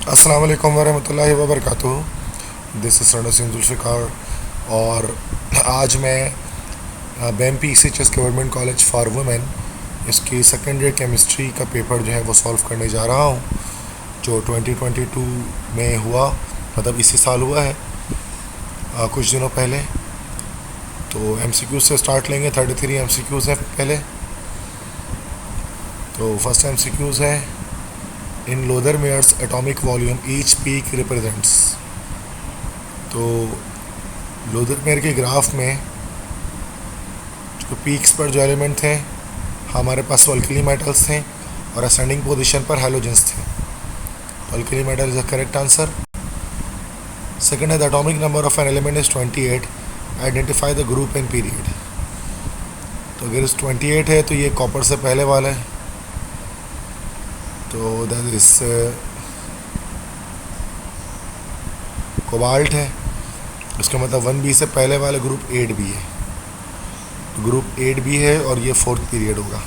अस्सलाम वालेकुम वरहमतुल्लाहि वबरकातुहू। This is Rana Singh Zulfikar. और आज मैं BMP ECHS government college for women इसकी सेकेंड ईयर केमिस्ट्री का पेपर जो है वो सॉल्व करने जा रहा हूँ, जो 2022 में हुआ, मतलब इसी साल हुआ है, कुछ दिनों पहले। तो MCQ से स्टार्ट लेंगे। 33 MCQs हैं पहले। तो फर्स्ट MCQs है, in Lothar Meyer's atomic volume each peak represents. तो लोदर मेयर के ग्राफ में जो पीक्स पर जो एलिमेंट थे, हमारे पास अल्कली मेटल्स थे और असेंडिंग पोजीशन पर हैलोजेंस थे। तो alkali metal is the correct answer. Second है, the atomic number of an element is 28, identify the group and period. तो अगर इस 28 है तो ये कॉपर से पहले वाला है, तो दैट इज कोबाल्ट है। उसका मतलब 1B से पहले वाला ग्रुप 8B है। तो ग्रुप 8B है और ये फोर्थ पीरियड होगा।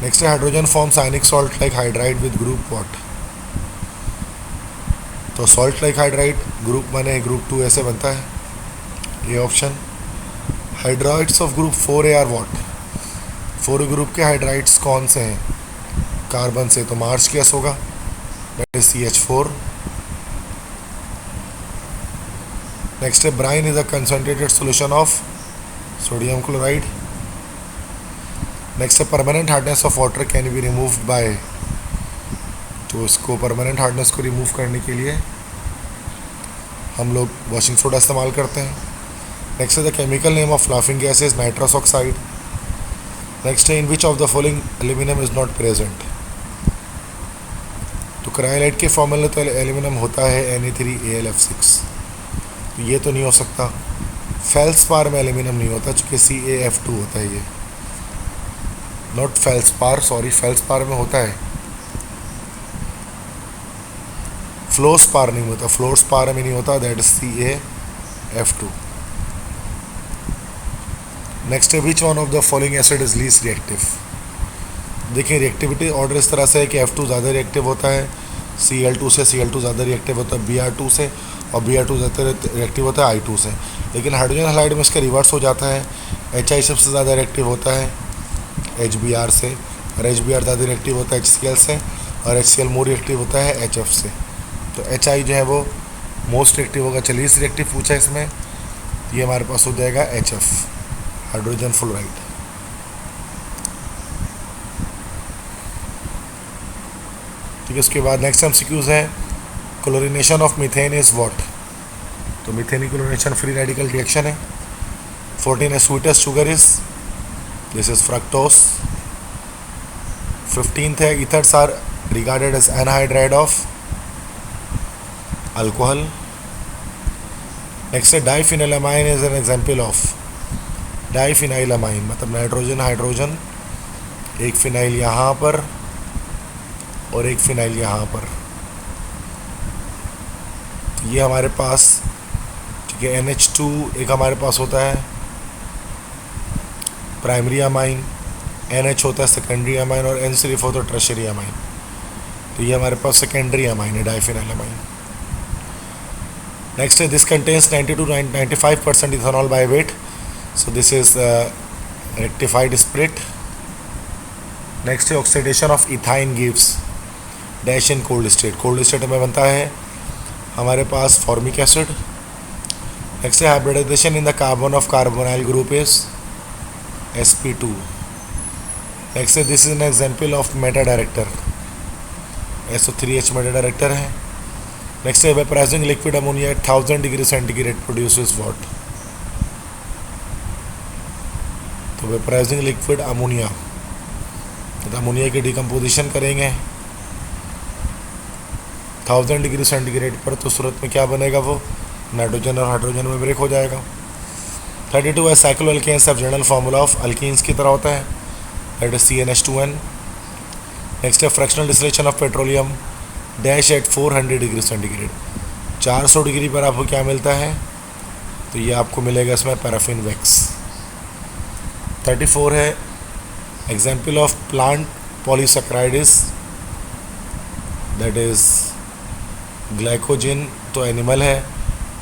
नेक्स्ट है, hydrogen forms ionic salt like hydride with group what. तो सॉल्ट लाइक हाइड्राइड ग्रुप 1 है, ग्रुप 2 ऐसे बनता है, ये option. Hydrides of group 4A are what. 4 group के हाइड्राइड्स कौन से हैं कार्बन से? तो मार्च गैस होगा, दैट इज CH4। नेक्स्ट है, brine is a concentrated solution of sodium chloride. Next है, permanent hardness of water can be removed by. तो इसको परमानेंट हार्डनेस को रिमूव करने के लिए हम लोग वॉशिंग सोडा इस्तेमाल करते हैं। नेक्स्ट है, the chemical name of laughing gas is nitrous oxide. Next है, in which of the following aluminium is not present. तो क्रायोलाइट के फॉर्मूले तो एल्यूमिनियम होता है Na3AlF6, तो ये तो नहीं हो सकता। फेल्सपार में एल्यूमिनियम नहीं होता चूँकि CaF2 होता है। ये नॉट फेल्सपार, सॉरी, फेल्सपार में होता है। फ्लोरस्पार नहीं होता, फ्लोरस्पार में नहीं होता, दैट इज CaF2। नेक्स्ट है, which one of the following acid is least reactive. देखिए, रिएक्टिविटी ऑर्डर इस तरह से है कि F2 ज़्यादा रिएक्टिव होता है Cl2 से, Cl2 ज़्यादा रिएक्टिव होता है Br2 से, और Br2 ज़्यादा रिएक्टिव होता है I2 से। लेकिन हाइड्रोजन हैलाइड में इसका रिवर्स हो जाता है, HI सबसे ज़्यादा रिएक्टिव होता है HBr से, और HBr ज़्यादा रिएक्टिव होता है HCl से, और HCl मोर रिएक्टिव होता है HF से। तो HI जो है वो मोस्ट रिएक्टिव होगा। चलिए, इस रिएक्टिव पूछा इसमें, ये हमारे पास हो जाएगा HF, हाइड्रोजन फ्लोराइड। ठीक है, उसके बाद नेक्स्ट MCQs है, chlorination of methane is what. तो मीथेन की क्लोरीनेशन फ्री रेडिकल रिएक्शन है। 14 है, sweetest sugar is, this is fructose. 15th है, ethers are regarded as anhydride of alcohol. Next है, diphenylamine is an example of. Diphenylamine मतलब nitrogen hydrogen, एक phenyl यहाँ पर और एक फिनाइल यहाँ पर, ये हमारे पास, ठीक है। NH2 एक हमारे पास होता है प्राइमरी अमाइन, NH होता है सेकेंडरी अमाइन, और N सिर्फ होता है टर्शरी अमाइन। तो ये हमारे पास सेकेंडरी अमाइन है, डाइफिनाइलामाइन। नेक्स्ट है, this contains 90 to 95% ethanol by weight, so this is rectified spirit. Next है, oxidation of ethyne gives dash in cold state. Cold state में बनता है हमारे पास फॉर्मिक एसिड। नेक्स्ट है, hybridisation in the carbon of carbonyl group is sp2। Next है, this is an example of meta director, SO3H meta director है। Next है, vaporising liquid ammonia at 1000 degree centigrade produces what. तो वेपराइजिंग liquid ammonia, तो ammonia की decomposition करेंगे 1000 degree centigrade पर, तो सूरत में क्या बनेगा, वो नाइट्रोजन और हाइड्रोजन में ब्रेक हो जाएगा। 32 है, cycloalkanes of general formula of alkenes की तरह होता है, दैट इज CnH2n। नेक्स्ट है, fractional distillation of petroleum dash at 400 degree centigrade. 400 degree पर आपको क्या मिलता है, तो ये आपको मिलेगा इसमें पैराफिन वैक्स। 34 है, example of plant polysaccharide is that is glycogen तो एनिमल है,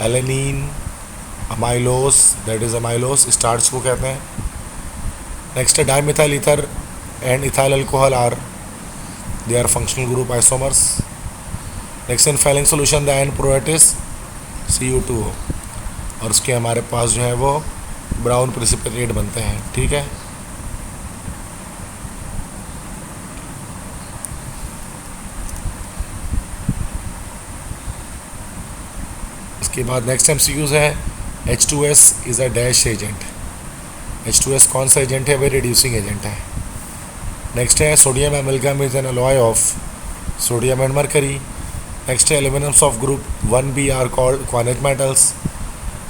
alanine, amylose that is amylose starch को कहते हैं। नेक्स्ट है dimethyl ether and ethyl alcohol are they are functional group isomers. Next in Fehling solution the end product is CU2O और उसके हमारे पास जो है वो ब्राउन प्रेसिपिटेट बनते हैं, ठीक है। इसके बाद नेक्स्ट MCQs है H2S is a dash agent. H2S कौन सा एजेंट है? वे रिड्यूसिंग एजेंट है। नेक्स्ट है sodium amalgam is an alloy of sodium and mercury. Next है elements of group 1B are called coinage metals.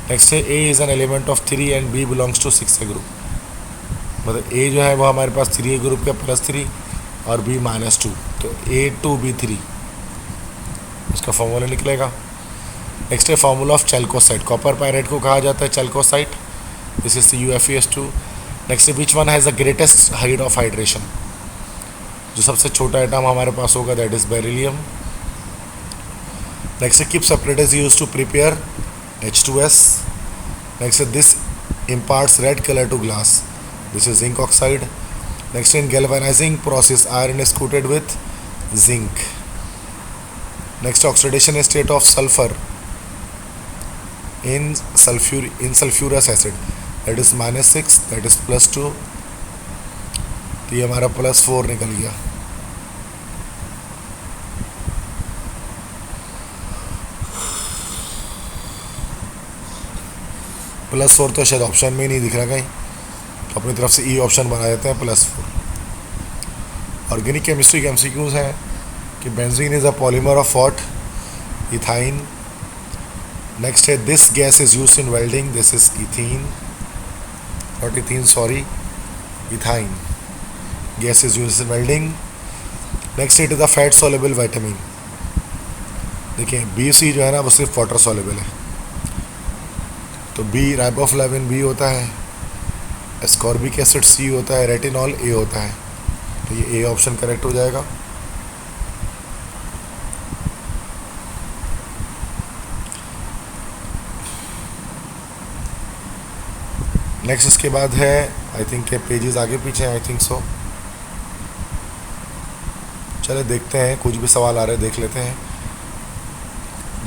Next है A is an element of 3 and B belongs to 6A group. मतलब A जो है वो हमारे पास 3A group का +3 और B -2, तो A2B3 उसका फॉर्मूला निकलेगा। नेक्स्ट है formula of chalcocite. Copper pyrite को कहा जाता है chalcocite, this is CuFeS2। Next which one has the greatest heat of hydration, जो सबसे छोटा एटम हमारे पास होगा that is beryllium. Next Kipp's apparatus is use to prepare H2S। Next this imparts red color to glass, this is zinc oxide। next in galvanizing process iron is coated with zinc। next oxidation state of sulfur in sulfurous acid that is -6 that is +2, तो ये हमारा +4 निकल गया। +4 तो शायद option में ही नहीं दिख रहा कहीं, तो अपनी तरफ से ई ऑप्शन बना देते हैं +4। ऑर्गेनिक केमिस्ट्री के MCQs हैं कि benzene is a polymer of what? Ethyne. Next है this gas is use in welding, this is ethene, not ethene sorry, ethyne gas is use in welding. Next it is a fat soluble vitamin. देखिए BC जो है ना वो सिर्फ water soluble है, तो B riboflavin B होता है, एस्कॉर्बिक एसिड C होता है, रेटिनॉल A होता है, तो ये A ऑप्शन करेक्ट हो जाएगा। नेक्स्ट इसके बाद है आई थिंक के पेजेस आगे पीछे आई थिंक सो, चले देखते हैं, कुछ भी सवाल आ रहे हैं देख लेते हैं।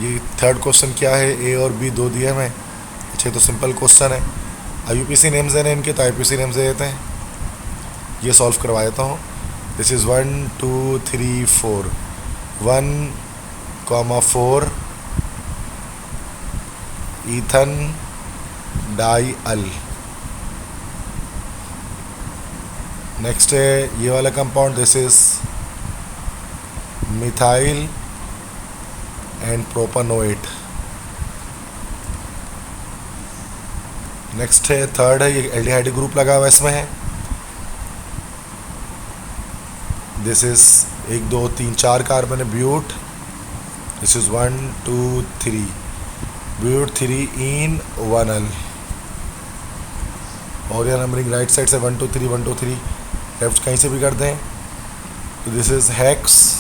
ये थर्ड क्वेश्चन क्या है? A और B दो दिए हमें, अच्छा तो सिंपल क्वेश्चन है। IUPAC नेम्स देने इनके, तो IUPAC नेम्स दे देते हैं, ये सॉल्व करवा देता हूँ। This is 1 2 3 4 1,4 ethanedial. Next है ये वाला compound, this is methyl and propanoate. Next है थर्ड है, ये एल्डिहाइड ग्रुप लगा हुआ इसमें है, दिस इज 1 2 3 4 कार्बन है ब्यूट, दिस इज 1 2 3 ब्यूट 3 इन 1L। और यार नंबरिंग राइट साइड से 1 2 3 1 2 3, लेफ्ट कहीं से भी कर दें, तो दिस इज हेक्स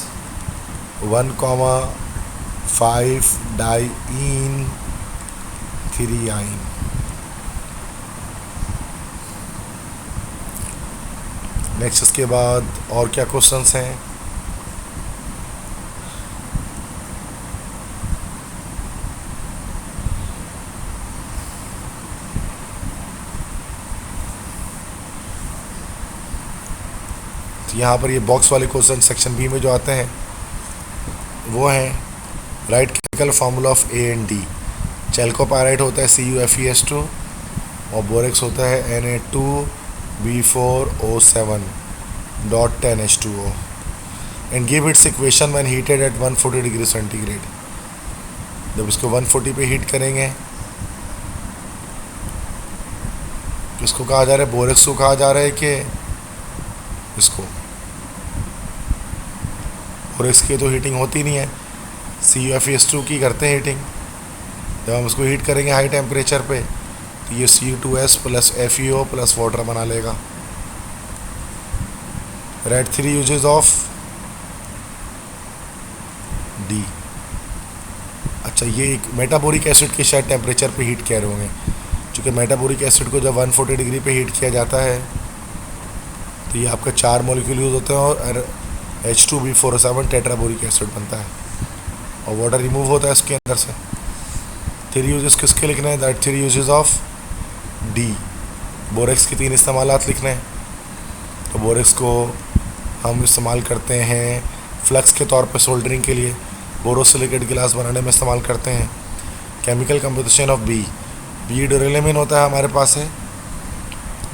1,5 डाई इन 3 आइन। नेक्स्ट इसके बाद और क्या क्वेश्चंस हैं? तो यहाँ पर ये बॉक्स वाले क्वेश्चन सेक्शन B में जो आते हैं वो हैं right chemical formula of A and D। Chalcopyrite होता है CuFeS2 और बोरेक्स होता है Na2B4O7.10H2O and give its equation when heated at 140 degree centigrade. जब इसको 140 पे हीट करेंगे, इसको कहा जा रहा है बोरेक्स को कहा जा रहा है कि इसको, बोरेक्स की तो हीटिंग होती नहीं है, CuFeS2 की करते हैं हीटिंग। जब हम इसको हीट करेंगे हाई टेम्परेचर पे, तो ये Cu2S plus FeO plus water बना लेगा। Right 3 uses of D. अच्छा, ये एक मेटाबोरिक एसिड के शायद टेम्परेचर पे हीट कह रहे होंगे, क्योंकि मेटाबोरिक एसिड को जब 140 डिग्री पे हीट किया जाता है तो ये आपका 4 मॉलिक्यूल यूज़ होते हैं और H2B47 टेट्राबोरिक एसिड बनता है और वाटर रिमूव होता है इसके अंदर से। 3 यूजेस किसके लिखने हैं? That 3 uses of D. Borax की 3 इस्तेमालात लिखने हैं। तो बोरेक्स को हम इस्तेमाल करते हैं फ्लक्स के तौर पे सोल्डरिंग के लिए, बोरोसिलिकेट गिलास बनाने में इस्तेमाल करते हैं। केमिकल कंपोजिशन ऑफ बी ड्यूरेलिन होता है हमारे पास है।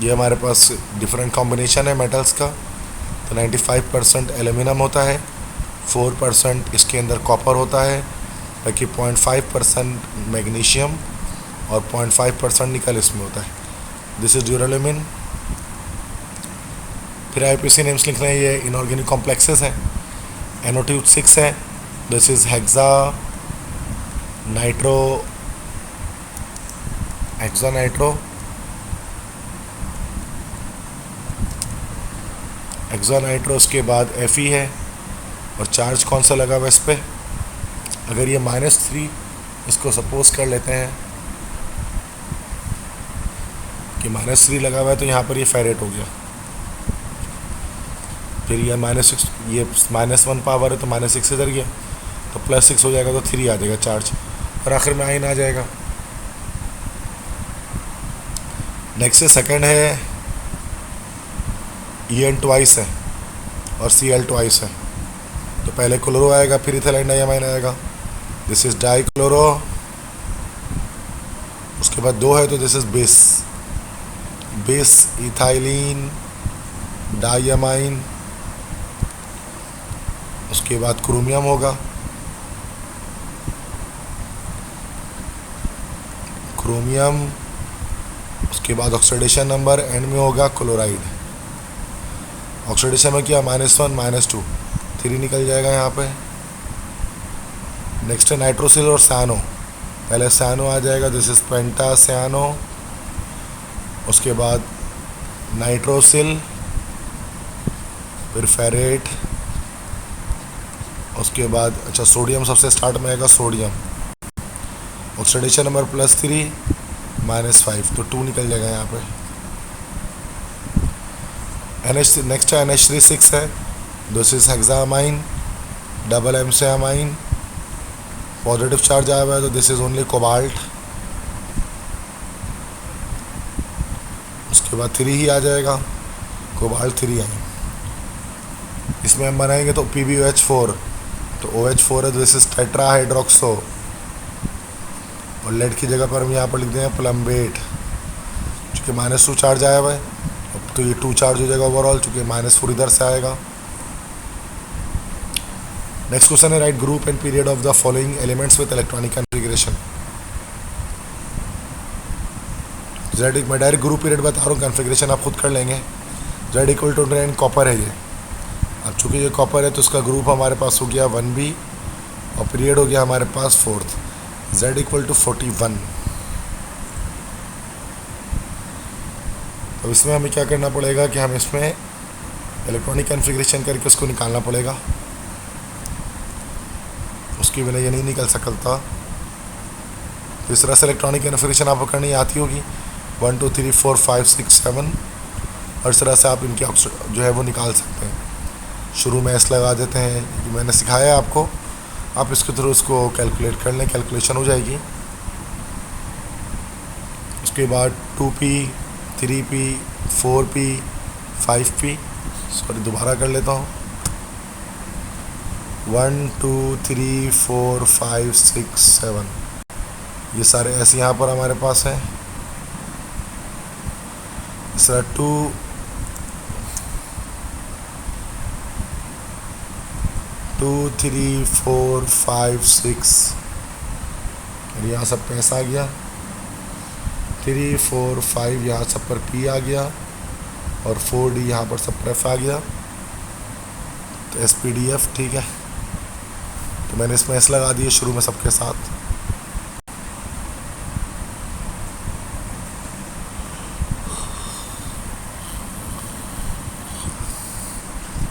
ये हमारे पास डिफरेंट कॉम्बिनेशन है मेटल्स का। तो 95% एल्यूमिनियम होता है, 4% इसके अंदर कॉपर होता है, बाकी 0.5% मैग्नीशियम और 0.5% निकल इसमें होता है। This is duralumin. फिर IUPAC नेम्स लिखना है। ये इनऑर्गेनिक कॉम्प्लेक्सेस हैं। NO2 6 है। This is hexa nitro hexanitro. उसके बाद Fe है और चार्ज कौन सा लगा हुआ इस पर? अगर ये -3 इसको सपोज कर लेते हैं कि -3 लगा हुआ है तो यहाँ पर ये फेरेट हो गया। फिर ये -6, ये -1 पावर है तो -6 इधर गया तो +6 हो जाएगा तो 3 आ जाएगा चार्ज और आखिर में आयन आ जाएगा। नेक्स्ट है सेकंड है En ट्वाइस है और Cl ट्वाइस है। तो पहले क्लोरो आएगा फिर इथाइल डाइअमाइन आएगा। This is dichloro. उसके बाद 2 है तो this is base ethylene diamine. उसके बाद क्रोमियम होगा, उसके बाद ऑक्सीडेशन नंबर एंड में होगा क्लोराइड। ऑक्सीडेशन में किया -1 -2 3 निकल जाएगा यहाँ पे। नेक्स्ट है नाइट्रोसिल और सैनो। पहले सैनो आ जाएगा, दिस इज पेंटा सैनो। उसके बाद नाइट्रोसिल, फिर फेरेट। उसके बाद अच्छा सोडियम सबसे स्टार्ट में आएगा, सोडियम। ऑक्सीडेशन नंबर +3 -5 तो 2 निकल जाएगा यहाँ पे। नेक्स्ट है NH3 है। दिस इज हेक्सामाइन डबल M से अमाइन। पॉजिटिव चार्ज आया हुआ है तो दिस इज ओनली कोबाल्ट। उसके बाद 3 ही आ जाएगा, कोबाल्ट 3 आए। इसमें हम बनाएंगे तो PbOH4 तो OH4 है, दिस इज टेट्रा हाइड्रोक्सो। और लेड की जगह पर हम यहाँ पर लिख देंगे प्लम्बेट, चूँकि -2 चार्ज आया हुआ है तो ये 2 चार्ज हो जाएगा ओवरऑल, चूँकि -4 इधर से आएगा। नेक्स्ट क्वेश्चन है right group and period of the following elements with electronic configuration. मैं डायरेक्ट ग्रुप पीरियड बता रहा हूँ, कॉन्फ़िगरेशन आप खुद कर लेंगे। Z = 9 कॉपर है ये। अब चूँकि ये कॉपर है तो इसका ग्रुप हमारे पास हो गया 1b और पीरियड हो गया हमारे पास 4th। Z = 41। तो इसमें हमें क्या करना पड़ेगा कि हम इसमें इलेक्ट्रॉनिक कॉन्फ़िगरेशन करके उसको निकालना पड़ेगा, उसकी बिना ये नहीं निकल सकता। तो इस तरह से इलेक्ट्रॉनिक कॉन्फ़िगरेशन आपको करनी आती होगी 1 2 3 4 5 6 7 और इस तरह से आप इनके जो है वो निकाल सकते हैं। शुरू में S लगा देते हैं, कि मैंने सिखाया आपको, आप इसके थ्रू उसको कैलकुलेट कर लें, कैलकुलेशन हो जाएगी। उसके बाद 2p 3p 4p 5p, sorry दोबारा कर लेता हूँ। 1 2 3 4 5 6 7 ये सारे ऐसे यहाँ पर हमारे पास हैं। इस तरह 2 3 4 5 6 और यहाँ सब पे S आ गया। 3 4 5 यहाँ सब पर P आ गया और 4D यहाँ पर सब पर F आ गया, तो SPDF ठीक है। तो मैंने इसमें S लगा दिए शुरू में सबके साथ।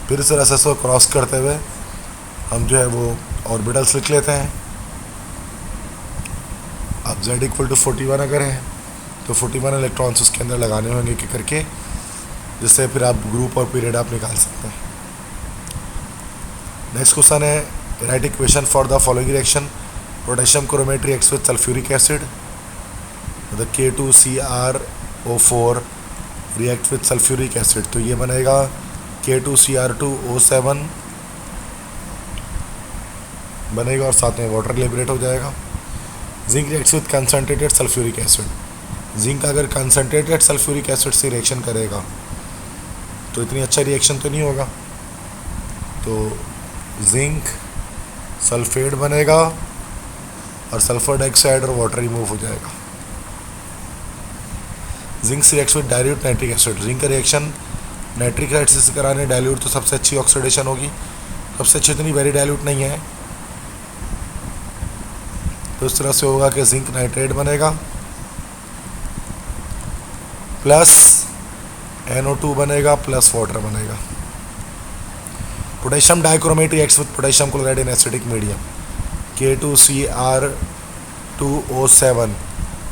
फिर इस तरह से इसको क्रॉस करते हुए हम जो है वो ऑर्बिटल्स लिख लेते हैं। अब Z इक्वल टू 41 अगर है तो 41 इलेक्ट्रॉन्स उसके अंदर लगाने होंगे कि करके, जिससे फिर आप ग्रुप और पीरियड आप निकाल सकते हैं। नेक्स्ट क्वेश्चन है, right equation for the following reaction. Potassium chromate reacts with sulphuric acid, the K2CrO4 react with sulphuric acid, तो ये बनेगा K2Cr2O7 बनेगा और साथ में वाटर लिबरेट हो जाएगा। Zinc reacts with concentrated sulphuric acid, zinc अगर कंसनट्रेटेड सल्फ्यूरिक एसिड से रिएक्शन करेगा तो इतनी अच्छा रिएक्शन तो नहीं होगा, तो जिंक सल्फेट बनेगा और सल्फर डाइऑक्साइड और वाटर रिमूव हो जाएगा। Zinc reacts with dilute nitric acid, zinc का रिएक्शन नाइट्रिक एसिड से कराने डाइल्यूट तो सबसे अच्छी ऑक्सीडेशन होगी, सबसे अच्छी इतनी वेरी डाइल्यूट नहीं है, तो इस तरह से होगा कि जिंक नाइट्रेट बनेगा प्लस NO2 बनेगा प्लस वाटर बनेगा। Potassium dichromate reacts with potassium chloride in acidic medium, K2Cr2O7,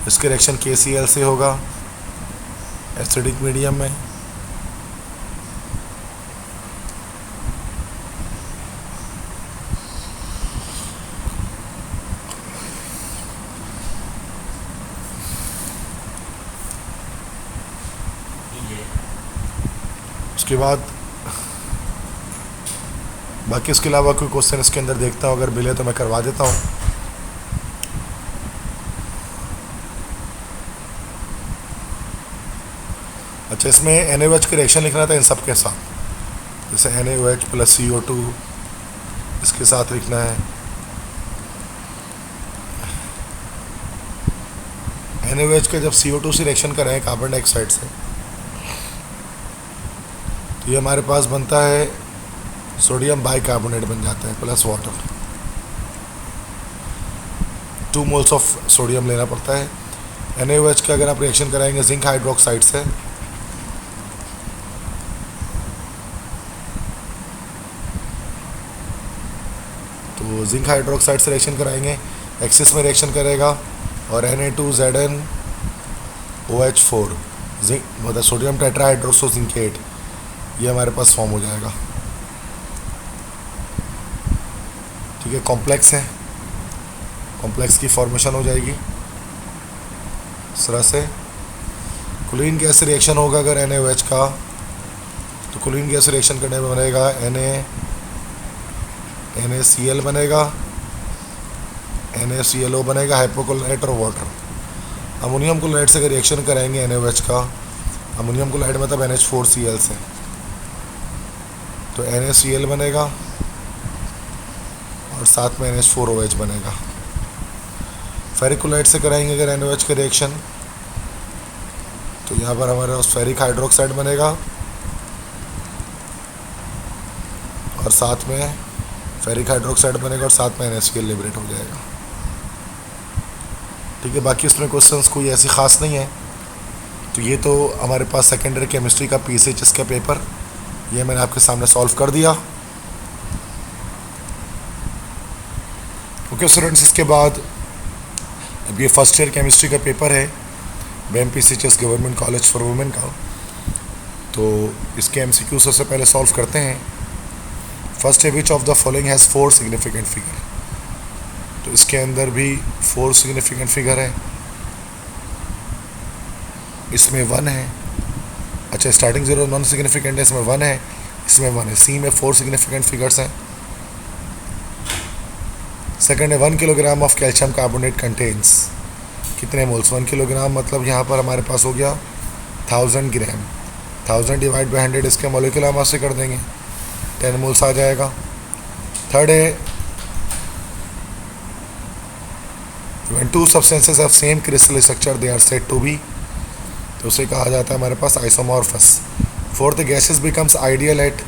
इसके रिएक्शन KCl से होगा एसिडिक मीडियम में। उसके बाद बाकी इसके अलावा कोई क्वेश्चन इसके अंदर देखता हूँ, अगर मिले तो मैं करवा देता हूँ। अच्छा, इसमें NaOH का रिएक्शन लिखना था इन सब के साथ, जैसे NaOH प्लस CO2 इसके साथ लिखना है। NaOH का जब CO2 से रिएक्शन कराएं कार्बन डाइऑक्साइड से, तो ये हमारे पास बनता है सोडियम बाइकार्बोनेट बन जाता है plus water, 2 moles of sodium लेना पड़ता है। NaOH का अगर आप रिएक्शन कराएंगे जिंक हाइड्रोक्साइड से, तो जिंक हाइड्रोक्साइड से रिएक्शन कराएंगे, एक्सिस में रिएक्शन करेगा और Na2ZnOH4 जिंक मतलब सोडियम टेट्राहाइड्रोक्सो जिंकेट, ये हमारे पास फॉर्म हो जाएगा। ठीक है, कॉम्प्लेक्स है, कॉम्प्लेक्स की फॉर्मेशन हो जाएगी इस तरह से। क्लोरीन गैस रिएक्शन होगा अगर NaOH का, तो क्लोरीन गैस रिएक्शन करने में बनेगा NaCl बनेगा, NaClO बनेगा, हाइपोक्लोराइट और वाटर। अमोनियम क्लोराइड से अगर रिएक्शन कराएंगे NaOH का, अमोनियम क्लोराइड मतलब NH4Cl से, तो NaCl बनेगा और साथ में NH4OH बनेगा। फेरिक क्लोराइड से कराएंगे अगर NaOH का रिएक्शन, तो यहाँ पर हमारे पास फेरिक हाइड्रोक्साइड बनेगा और साथ में फेरिक हाइड्रोक्साइड बनेगा और साथ में NaCl लिबरेट हो जाएगा। ठीक है, बाकी इसमें क्वेश्चंस कोई ऐसी ख़ास नहीं है। तो ये तो हमारे पास सेकेंडरी केमिस्ट्री का PCHS का पेपर, ये मैंने आपके सामने सॉल्व कर दिया। ओके स्टूडेंट्स, इसके बाद अब ये फर्स्ट ईयर केमिस्ट्री का पेपर है BAM-PCHS government college for women का, तो इसके MCQ सबसे पहले सॉल्व करते हैं। फर्स्ट है which of the following has 4 significant figure, तो इसके अंदर भी 4 सिग्निफिकेंट फिगर है, इसमें 1 है। अच्छा, स्टार्टिंग 0 नॉन सिग्निफिकेंट है, इसमें 1 है, इसमें 1 है। सी में 4 सिग्निफिकेंट फिगर्स हैं। सेकंड है 1 kilogram of calcium carbonate contains कितने मोल्स, 1 किलोग्राम मतलब यहाँ पर हमारे पास हो गया 1000 ग्राम, 1000 डिवाइड बाई 100 इसके मॉलिक्यूलर मास से कर देंगे, 10 मोल्स आ जाएगा। थर्ड है when two substances have same crystal structure they are said to be, तो उसे कहा जाता है हमारे पास isomorphous. Fourth gases becomes ideal at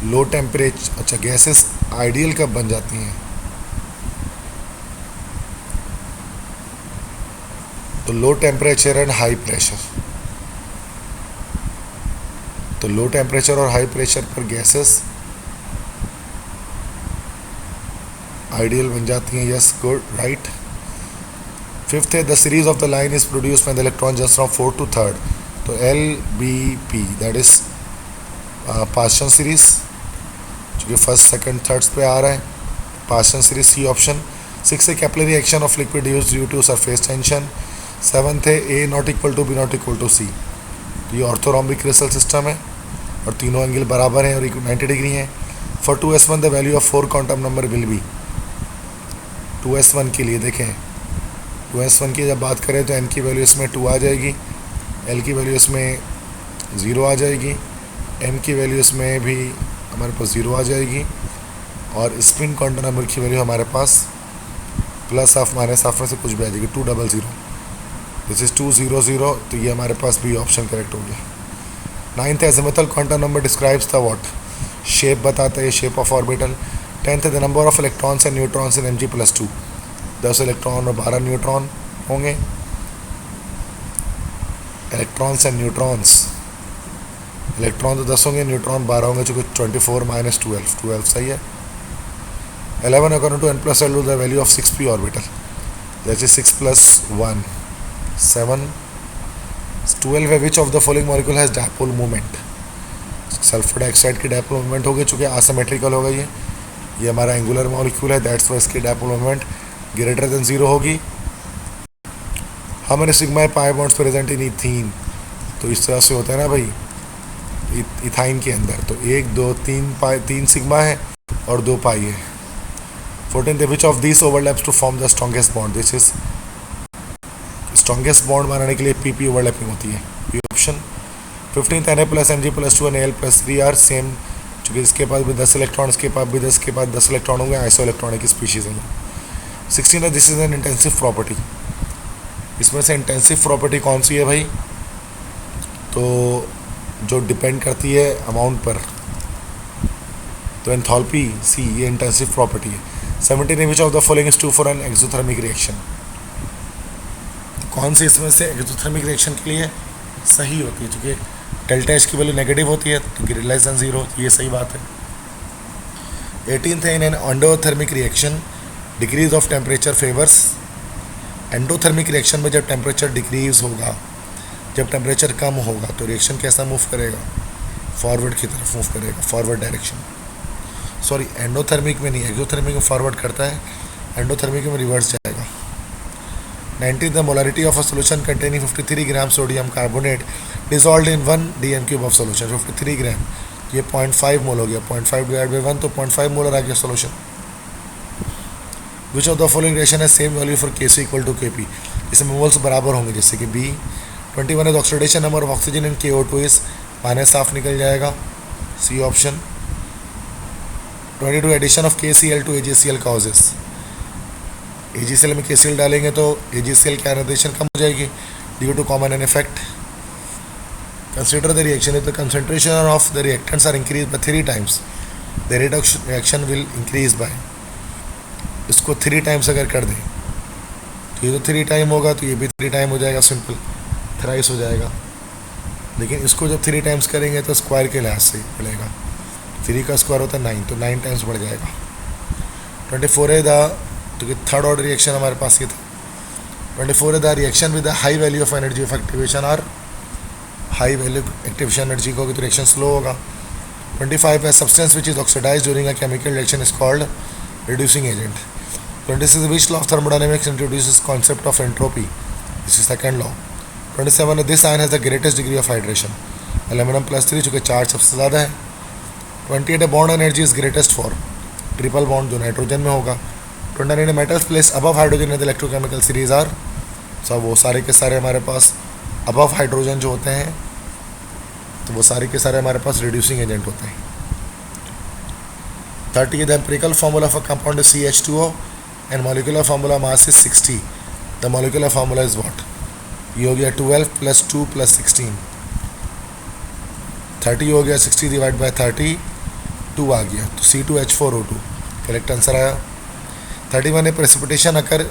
low temperature, अच्छा गैसेस आइडियल कब बन जाती हैं, तो low temperature and high pressure, तो लो टेम्परेचर और हाई प्रेशर पर गैसेस आइडियल बन जाती हैं, यस गुड राइट। फिफ्थ है the series of the line is produce when the electron just from fourth to third, तो LBP that is partial series, जो कि फर्स्ट सेकंड थर्ड्स पे आ रहा है, partial series C option. Six है capillary action of liquid due to surface tension. Seventh है A not equal to B not equal to C, तो ये orthorhombic crystal system है और तीनों एंगल बराबर हैं और 90 डिग्री हैं। For 2s1 the value of 4 quantum number will be, 2s1 के लिए देखें, 2s1 की जब बात करें तो n की वैल्यू इसमें 2 आ जाएगी, l की वैल्यू इसमें 0 आ जाएगी, m की वैल्यू इसमें भी हमारे पास 0 आ जाएगी और स्पिन क्वांटम नंबर की वैल्यू हमारे पास प्लस हाफ माइनस हाफ में से कुछ भी आ जाएगी, 200, दिस इज 200, तो ये हमारे पास भी ऑप्शन करेक्ट हो गया। नाइन्थ है azimuthal quantum number describes the what, shape बताता है, शेप ऑफ ऑर्बिटल। टेंथ है the number of electrons and neutrons in Mg+2, 10 electron और 12 न्यूट्रॉन होंगे। इलेक्ट्रॉन्स एंड न्यूट्रॉन्स, इलेक्ट्रॉन तो 10 होंगे, न्यूट्रॉन 12 होंगे, चूँकि 24 - 12 सही है। 11 according to n+L the value of 6p orbital, जैसे 6 + 1 7। 12 है which of the following molecule has dipole movement, sulphur dioxide की डायपोल मूवमेंट होगी, चूँकि असिमेट्रिकल होगा ये हमारा एंगुलर मॉलिक्यूल है, दैट्स वाई इसकी डायपोल मूवमेंट ग्रेटर देन 0 होगी। हमारे sigma pi bonds present in ethene, तो इस तरह से होता है ना भाई इथाइन के अंदर, तो 1 2 3 सिग्मा है और 2 पाई है। 14 which of this overlaps to form the strongest bond, this is strongest bond बनाने के लिए PP ओवरलैपिंग होती है, P ऑप्शन। 15 Na+Mg+2 और Al+3 आर सेम, चूँकि इसके पास भी 10 इलेक्ट्रॉन, इसके पास भी 10 के पास 10 इलेक्ट्रॉन होंगे, आइसो इलेक्ट्रॉनिक स्पीशीज होंगे। 16 this is N intensive property, इसमें से इंटेंसिव प्रॉपर्टी कौन सी है भाई, तो जो डिपेंड करती है अमाउंट पर, तो एंथैल्पी सी, ये इंटेंसिव प्रॉपर्टी है। 17 विच of the following is true for an exothermic reaction, कौन सी इसमें से एक्सोथर्मिक रिएक्शन के लिए सही होती है, चूँकि डेल्टा H की वैल्यू नेगेटिव होती है तो ग्रेटर देन 0, ये सही बात है। 18 है in an endothermic reaction decrease of temperature favours, endothermic reaction में जब टेम्परेचर डिक्रीज होगा, जब टेम्परेचर कम होगा तो रिएक्शन कैसा मूव करेगा, फॉरवर्ड की तरफ मूव करेगा, फॉरवर्ड डायरेक्शन। सॉरी एंडोथर्मिक में नहीं, एक्सोथर्मिक में फॉरवर्ड करता है, एंडोथर्मिक में रिवर्स जाएगा। 19 the molarity of a solution containing 53 gram sodium carbonate dissolved in 1 dm³ of solution, 53 ग्राम, ये 0.5 मोल हो गया, 0.5 डिवाइड बाई 1 तो 0.5 मोलर आ गया solution. Which of the following reaction है same value for Kc equal to Kp, इसमें moles बराबर होंगे, जैसे कि B। 21 है oxidation number of oxygen in KO2 is, -½ निकल जाएगा, C option. 22 addition of KCl to AgCl causes, AgCl में KCl डालेंगे तो AgCl की आयनाइजेशन कम हो जाएगी due to common ion effect. Consider the reaction if the concentration of the reactants are increase by 3 times, the rate of reaction will increase by, इसको 3 times अगर कर दें तो ये तो 3 टाइम होगा, तो ये भी 3 टाइम हो जाएगा, सिंपल थ्राइस हो जाएगा। लेकिन इसको जब 3 टाइम्स करेंगे तो स्क्वायर के लिहाज से बढ़ेगा, 3 का स्क्वायर होता है 9, तो 9 टाइम्स बढ़ जाएगा। 24 है द, तो कि थर्ड ऑर्डर रिएक्शन हमारे पास ये था। 24 है the reaction with the high value of energy of activation are, high value activation energy को होगी तो रिएक्शन स्लो होगा। 25 है substance which is oxidise during a chemical reaction is called reducing agent. 26 which law of thermodynamics introduces concept of entropy, this is second law. 27 this ion has the greatest degree of hydration, Aluminum+3, चूँकि charge सबसे ज़्यादा है। 28 bond energy is greatest for triple bond, जो nitrogen में होगा। 29 metals place above hydrogen in the electrochemical series are, सब वो सारे के सारे हमारे पास अबव हाइड्रोजन जो होते हैं, तो वो सारे के सारे हमारे पास रिड्यूसिंग एजेंट होते हैं। 30 the empirical formula of a compound is CH2O and molecular formula mass is 60, the molecular formula is what, ये हो गया 12 + 2 + 16, 30 हो गया, 60 डिवाइड बाई 30 2 आ गया, तो C2H4O2 करेक्ट आंसर आया। 31 है प्रेसिपिटेशन अकर